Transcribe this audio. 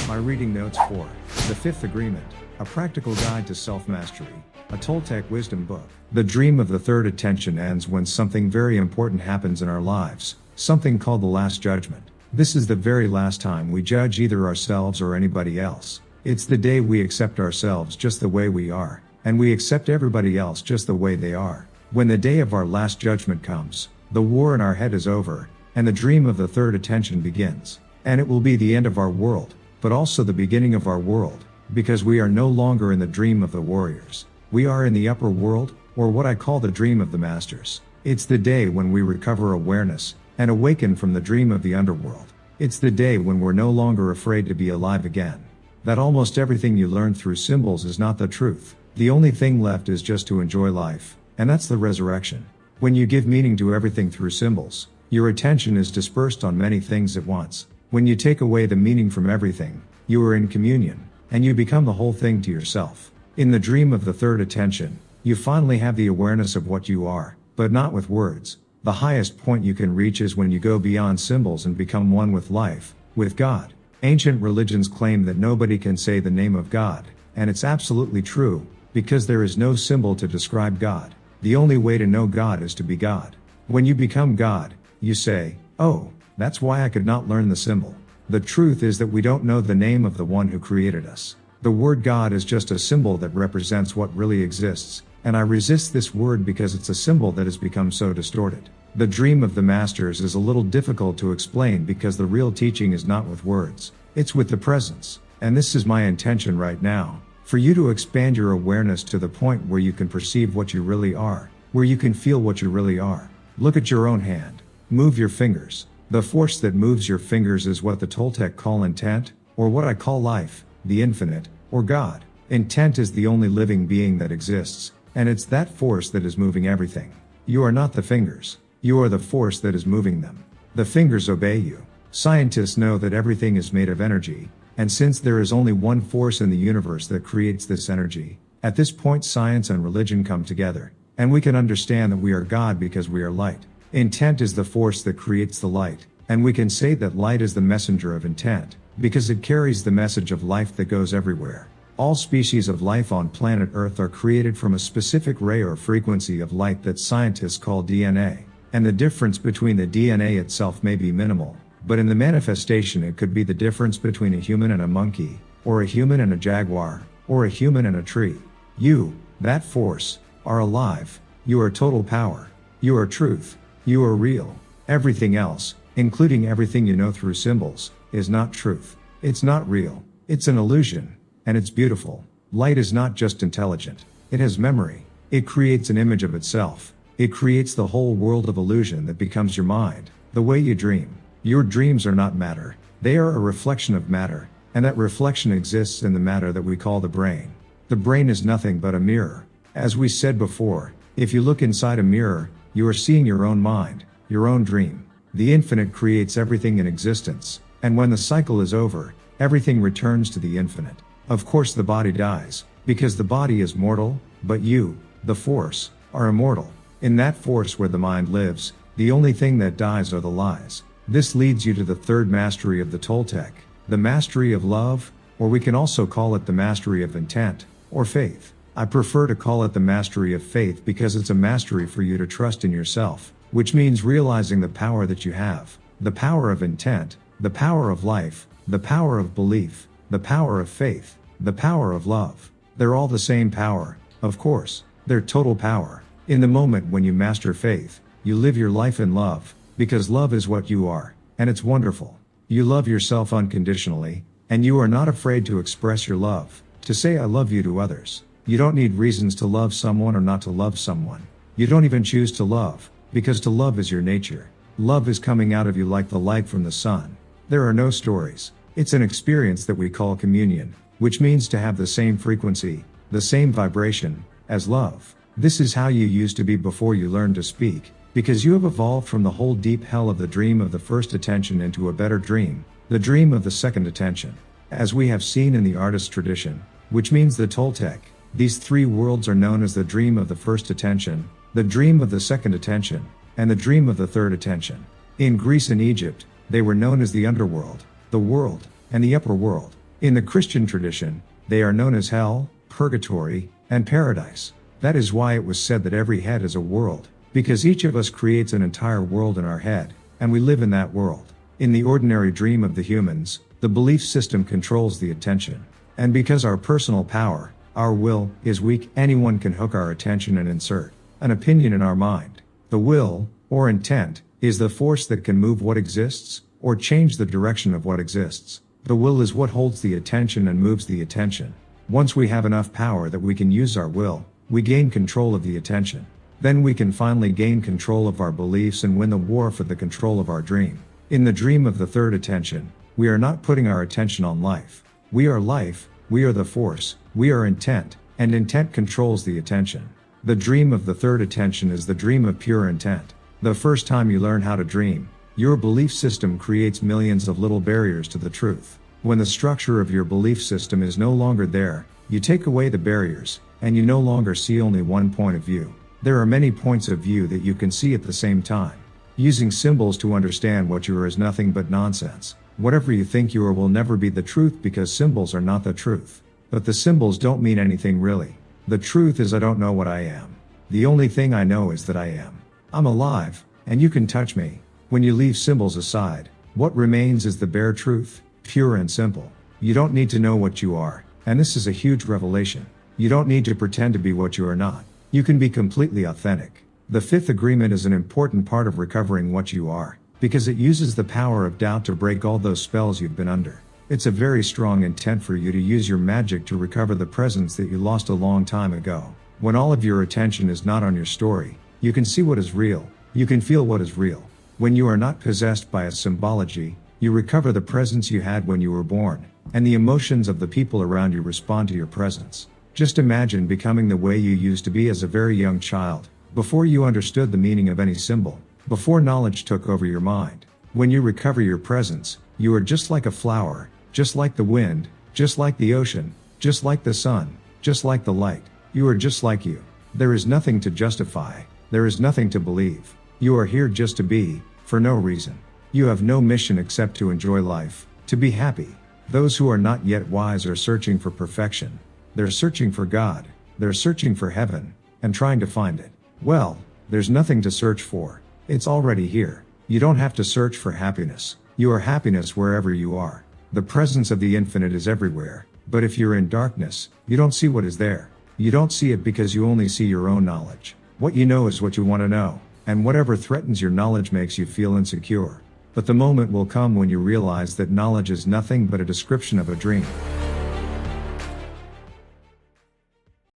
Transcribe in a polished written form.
My reading notes for The Fifth Agreement, a practical guide to self-mastery, a Toltec wisdom book. The dream of the third attention ends when something very important happens in our lives, something called the Last Judgment. This is the very last time we judge either ourselves or anybody else. It's the day we accept ourselves just the way we are, and we accept everybody else just the way they are. When the day of our last judgment comes, the war in our head is over, and the dream of the third attention begins. And it will be the end of our world, but also the beginning of our world, because we are no longer in the dream of the warriors. We are in the upper world, or what I call the dream of the masters. It's the day when we recover awareness, and awaken from the dream of the underworld. It's the day when we're no longer afraid to be alive again. That almost everything you learn through symbols is not the truth. The only thing left is just to enjoy life, and that's the resurrection. When you give meaning to everything through symbols, your attention is dispersed on many things at once. When you take away the meaning from everything, you are in communion, and you become the whole thing to yourself. In the dream of the third attention, you finally have the awareness of what you are, but not with words. The highest point you can reach is when you go beyond symbols and become one with life, with God. Ancient religions claim that nobody can say the name of God, and it's absolutely true, because there is no symbol to describe God. The only way to know God is to be God. When you become God, you say, "Oh, that's why I could not learn the symbol." The truth is that we don't know the name of the one who created us. The word God is just a symbol that represents what really exists, and I resist this word because it's a symbol that has become so distorted. The dream of the masters is a little difficult to explain because the real teaching is not with words, it's with the presence. And this is my intention right now, for you to expand your awareness to the point where you can perceive what you really are, where you can feel what you really are. Look at your own hand. Move your fingers. The force that moves your fingers is what the Toltec call intent, or what I call life, the infinite, or God. Intent is the only living being that exists, and it's that force that is moving everything. You are not the fingers. You are the force that is moving them. The fingers obey you. Scientists know that everything is made of energy, and since there is only one force in the universe that creates this energy, at this point science and religion come together, and we can understand that we are God because we are light. Intent is the force that creates the light, and we can say that light is the messenger of intent, because it carries the message of life that goes everywhere. All species of life on planet Earth are created from a specific ray or frequency of light that scientists call DNA, and the difference between the DNA itself may be minimal, but in the manifestation it could be the difference between a human and a monkey, or a human and a jaguar, or a human and a tree. You, that force, are alive. You are total power. You are truth. You are real. Everything else, including everything you know through symbols, is not truth. It's not real. It's an illusion. And it's beautiful. Light is not just intelligent. It has memory. It creates an image of itself. It creates the whole world of illusion that becomes your mind, the way you dream. Your dreams are not matter. They are a reflection of matter, and that reflection exists in the matter that we call the brain. The brain is nothing but a mirror. As we said before, if you look inside a mirror, you are seeing your own mind, your own dream. The infinite creates everything in existence, and when the cycle is over, everything returns to the infinite. Of course the body dies, because the body is mortal, but you, the force, are immortal. In that force where the mind lives, the only thing that dies are the lies. This leads you to the third mastery of the Toltec, the mastery of love, or we can also call it the mastery of intent, or faith. I prefer to call it the mastery of faith because it's a mastery for you to trust in yourself, which means realizing the power that you have, the power of intent, the power of life, the power of belief, the power of faith, the power of love. They're all the same power, of course. They're total power. In the moment when you master faith, you live your life in love, because love is what you are, and it's wonderful. You love yourself unconditionally, and you are not afraid to express your love, to say I love you to others. You don't need reasons to love someone or not to love someone. You don't even choose to love, because to love is your nature. Love is coming out of you like the light from the sun. There are no stories. It's an experience that we call communion, which means to have the same frequency, the same vibration, as love. This is how you used to be before you learned to speak, because you have evolved from the whole deep hell of the dream of the first attention into a better dream, the dream of the second attention. As we have seen in the artist tradition, which means the Toltec, these three worlds are known as the dream of the first attention, the dream of the second attention, and the dream of the third attention. In Greece and Egypt, they were known as the underworld, the world, and the upper world. In the Christian tradition, they are known as hell, purgatory, and paradise. That is why it was said that every head is a world, because each of us creates an entire world in our head, and we live in that world. In the ordinary dream of the humans, the belief system controls the attention. And because our personal power, our will, is weak, anyone can hook our attention and insert an opinion in our mind. The will, or intent, is the force that can move what exists, or change the direction of what exists. The will is what holds the attention and moves the attention. Once we have enough power that we can use our will, we gain control of the attention. Then we can finally gain control of our beliefs and win the war for the control of our dream. In the dream of the third attention, we are not putting our attention on life. We are life, we are the force, we are intent, and intent controls the attention. The dream of the third attention is the dream of pure intent. The first time you learn how to dream, your belief system creates millions of little barriers to the truth. When the structure of your belief system is no longer there, you take away the barriers, and you no longer see only one point of view. There are many points of view that you can see at the same time. Using symbols to understand what you are is nothing but nonsense. Whatever you think you are will never be the truth because symbols are not the truth. But the symbols don't mean anything really. The truth is I don't know what I am. The only thing I know is that I am. I'm alive, and you can touch me. When you leave symbols aside, what remains is the bare truth, pure and simple. You don't need to know what you are, and this is a huge revelation. You don't need to pretend to be what you are not. You can be completely authentic. The fifth agreement is an important part of recovering what you are, because it uses the power of doubt to break all those spells you've been under. It's a very strong intent for you to use your magic to recover the presence that you lost a long time ago. When all of your attention is not on your story, you can see what is real, you can feel what is real. When you are not possessed by a symbology, you recover the presence you had when you were born, and the emotions of the people around you respond to your presence. Just imagine becoming the way you used to be as a very young child, before you understood the meaning of any symbol, before knowledge took over your mind. When you recover your presence, you are just like a flower, just like the wind, just like the ocean, just like the sun, just like the light. You are just like you. There is nothing to justify, there is nothing to believe. You are here just to be, for no reason. You have no mission except to enjoy life, to be happy. Those who are not yet wise are searching for perfection. They're searching for God, they're searching for heaven, and trying to find it. Well, there's nothing to search for. It's already here. You don't have to search for happiness. You are happiness wherever you are. The presence of the infinite is everywhere, but if you're in darkness, you don't see what is there. You don't see it because you only see your own knowledge. What you know is what you want to know, and whatever threatens your knowledge makes you feel insecure. But the moment will come when you realize that knowledge is nothing but a description of a dream.